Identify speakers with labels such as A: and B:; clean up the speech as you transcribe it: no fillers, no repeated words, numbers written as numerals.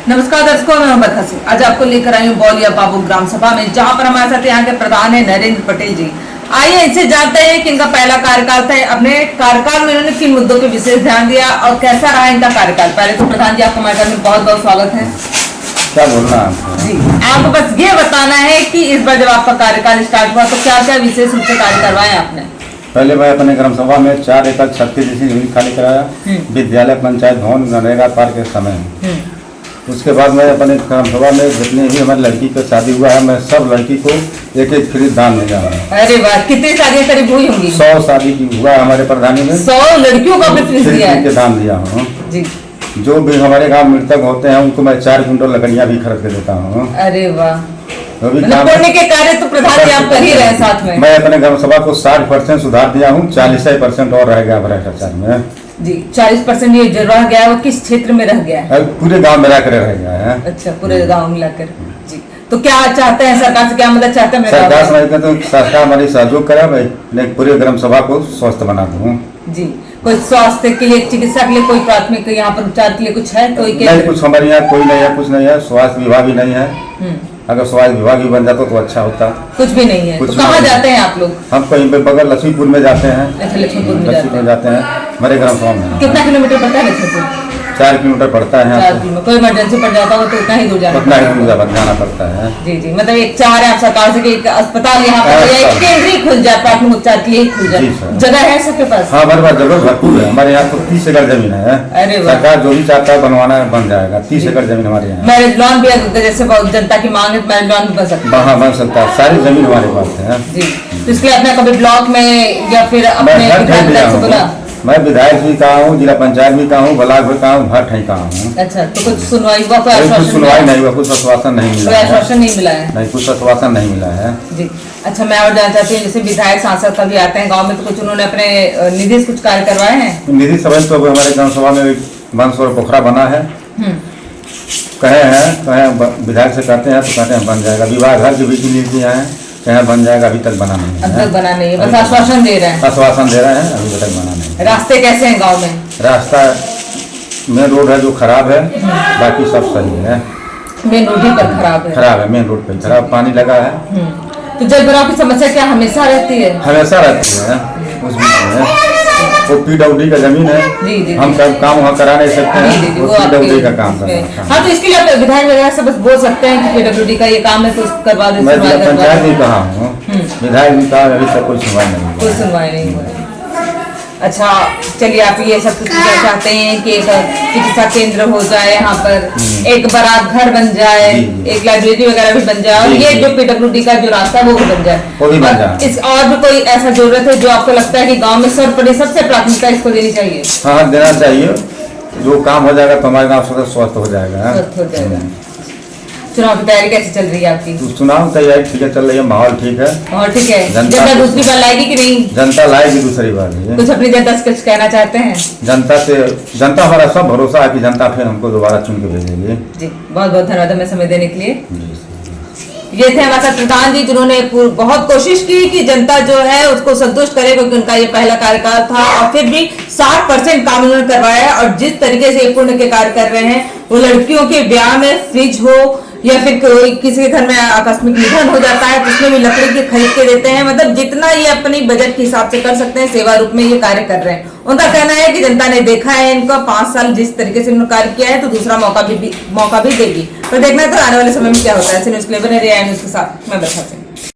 A: नमस्कार दर्शकों, मैं मोहम्मद हसीन। आज आपको लेकर आई हूँ बौलिया बाबू ग्राम सभा में, जहाँ पर हमारे साथ यहाँ के प्रधान है नरेंद्र पटेल जी। आइए इनसे जानते हैं कि इनका पहला कार्यकाल था। अपने कार्यकाल में इन्होंने किन मुद्दों पे विशेष ध्यान दिया और कैसा रहा इनका कार्यकाल। पहले तो प्रधान जी, आपका हमारे में बहुत बहुत स्वागत है।
B: क्या बोलना है
A: जी, आपको बस ये बताना है कि इस बार जब आपका कार्यकाल स्टार्ट हुआ तो क्या क्या विशेष रूप से कार्य करवाए आपने।
B: पहले मैं अपने ग्राम सभा में 4 एकड़ 36 जमीन खाली कराया, विद्यालय, पंचायत भवन, नरेगा पार्क के समय। उसके बाद मैं अपने ग्राम सभा में जितने भी हमारी लड़की का शादी हुआ है, मैं सब लड़की को एक एक फ्री दान दे रहा हूँ।
A: अरे वाह, कितनी शादियां करीब हुई होंगी?
B: 100 शादी की हुआ है हमारे प्रधानी में।
A: 100 लड़कियों को आपने फ्री दिया है?
B: दान दिया हूँ
A: जी।
B: जो भी हमारे गाँव मृतक होते हैं उनको मैं 4 क्विंटल लकड़ियाँ भी खरीद के देता हूँ।
A: अरे वाह,
B: मतलब
A: पुण्य के कार्य तो प्रधान जी आप कर ही रहे साथ में।
B: मैं अपने ग्राम सभा को 60% सुधार दिया हूँ, 40% और रह गया भ्रष्टाचार में।
A: जी, 40% ये जो रह गया है वो किस क्षेत्र में रह गया है?
B: पूरे गांव में रह गया है।
A: अच्छा, पूरे गांव मिलाकर। जी, तो क्या चाहते हैं सरकार से, क्या मदद चाहते हैं?
B: सरकार से तो सरकार हमारी सहयोग करे, मैं पूरे ग्राम सभा को स्वस्थ बना दूँ।
A: जी, कोई स्वास्थ्य के लिए, चिकित्सा के लिए कोई प्राथमिक यहाँ पर उपचार के लिए कुछ है? कोई
B: नहीं, कुछ हमारे यहाँ कोई नहीं है, कुछ नहीं है। स्वास्थ्य विभाग भी नहीं है। अगर स्वास्थ्य विभाग भी बन जाता तो अच्छा होता।
A: कुछ भी नहीं है। तो कहाँ जाते हैं आप लोग? हम
B: कहीं पे बगल लक्ष्मीपुर में जाते हैं।
A: अच्छा, लक्ष्मीपुर में
B: जाते हैं। हमारे ग्राम सभा में
A: कितना किलोमीटर पड़ता है? लक्ष्मीपुर
B: 4 किलोमीटर पड़ता है।
A: 4 किलोमीटर। कोई इमरजेंसी पड़ जाता हो तो उतना ही दूर जाना
B: पड़ता है।
A: जी जी, मतलब एक चाह आप सरकार से कि एक अस्पताल यहाँ पर एक केंद्रीय खुल जाए, प्राथमिक उपचार के लिए खुल जाए। जगह है सबके पास? हाँ,
B: हमारे पास जगह भरपूर है। हमारे यहाँ तो 30 एकड़ जमीन है।
A: अरे
B: सरकार जो भी चाहता है बनवाना बन जाएगा। 30 एकड़ जमीन हमारे यहाँ।
A: मैरिज लॉन भी जैसे जनता की मांग है, मैरिज लॉन भी बन सकता है।
B: हाँ, बन सकता है। सारी जमीन हमारे पास है
A: जी। तो इसके लिए अपने कभी ब्लॉक में या फिर अपने
B: मैं विधायक भी कहा हूँ, जिला पंचायत भी कहा हूँ, ब्लॉक भी कहा हूँ, हर कहीं कहा हूँ।
A: अच्छा, तो कुछ सुनवाई हुआ?
B: कुछ सुनवाई नहीं हुआ, कुछ आश्वासन नहीं मिला।
A: कोई आश्वासन नहीं मिला है?
B: नहीं, कुछ आश्वासन नहीं मिला है। जी।
A: अच्छा, मैं और जानना चाहती हूँ, जैसे विधायक सांसद कभी आते हैं गांव में तो कुछ उन्होंने अपने निधि से कुछ कार्य करवाए हैं?
B: निधि समझ तो हमारे ग्राम सभा में बांसवाड़ा पोखरा बना है। कहे विधायक से कहते हैं तो कहते हैं बन जाएगा। विवाह घर की भी नीतियाँ हैं, कहीं बन जाएगा, अभी तक बना नहीं है।
A: अब तक बना नहीं है, बस आश्वासन दे रहे हैं।
B: आश्वासन दे रहे हैं, अभी तक बना नहीं है।
A: रास्ते कैसे हैं गांव में?
B: रास्ता मेन रोड है जो खराब है, बाकी सब सही है।
A: मेन रोड ही पर खराब है?
B: खराब है, मेन रोड पे खराब, पानी लगा है।
A: तो जल भराव की समस्या क्या हमेशा रहती है?
B: हमेशा रहती है। उस बीच में वो PWD का जमीन है।
A: जी जी,
B: हम काम वहाँ करा नहीं सकते हैं, वो PWD का काम है।
A: हाँ, तो इसके लिए आप विधायक वगैरह से बस बोल सकते हैं कि PWD का ये काम है तो करवा दे।
B: मैं पंचायत भी कहा हूँ, विधायक भी कहा, अभी तक कोई सुनवाई नहीं
A: हुई। अच्छा, चलिए, आप ये सब कुछ चाहते हैं कि एक चिकित्सा केंद्र हो जाए यहाँ पर, एक बारात घर बन जाए, एक लाइब्रेरी वगैरह भी बन जाए, और ये जो PWD का जो रास्ता है वो भी बन जाए। और भी कोई ऐसा जरूरत है जो आपको लगता है कि गांव में सर्वोपरि सबसे प्राथमिकता इसको देनी चाहिए?
B: हाँ, देना चाहिए। जो काम हो जाएगा तो हमारे गाँव स्वस्थ हो जाएगा।
A: चुनाव की तैयारी कैसे चल रही है आपकी?
B: तो चुनाव तैयारी ठीक है, चल रही है। माहौल ठीक है।
A: माहौल ठीक है। जनता दूसरी बार लाएगी कि नहीं?
B: जनता लाएगी दूसरी बार।
A: कुछ अपनी जनता से कुछ कहना चाहते हैं?
B: जनता हमारा सब भरोसा है कि जनता फिर हमको दोबारा चुन के भेजेगी।
A: जी, बहुत बहुत धन्यवाद हमें समय देने के लिए। ये थे हमारे साथ प्रधान जी, जिन्होंने बहुत कोशिश की कि जनता जो है उसको संतुष्ट करे, क्योंकि उनका ये पहला कार्यकाल था और फिर भी 60% काम उन्होंने करवाया। और जिस तरीके से पुण्य के कार्य कर रहे हैं, वो लड़कियों के ब्याह में फ्रिज हो या फिर कोई किसी के घर में आकस्मिक निधन हो जाता है तो उसमें भी लकड़ी के खरीद के देते हैं। मतलब जितना ये अपनी बजट के हिसाब से कर सकते हैं, सेवा रूप में ये कार्य कर रहे हैं। उनका कहना है कि जनता ने देखा है इनका 5 साल जिस तरीके से उन्होंने कार्य किया है, तो दूसरा मौका भी देगी। तो देखना तो आने वाले समय में क्या होता है। न्यूज़ के साथ मैं बता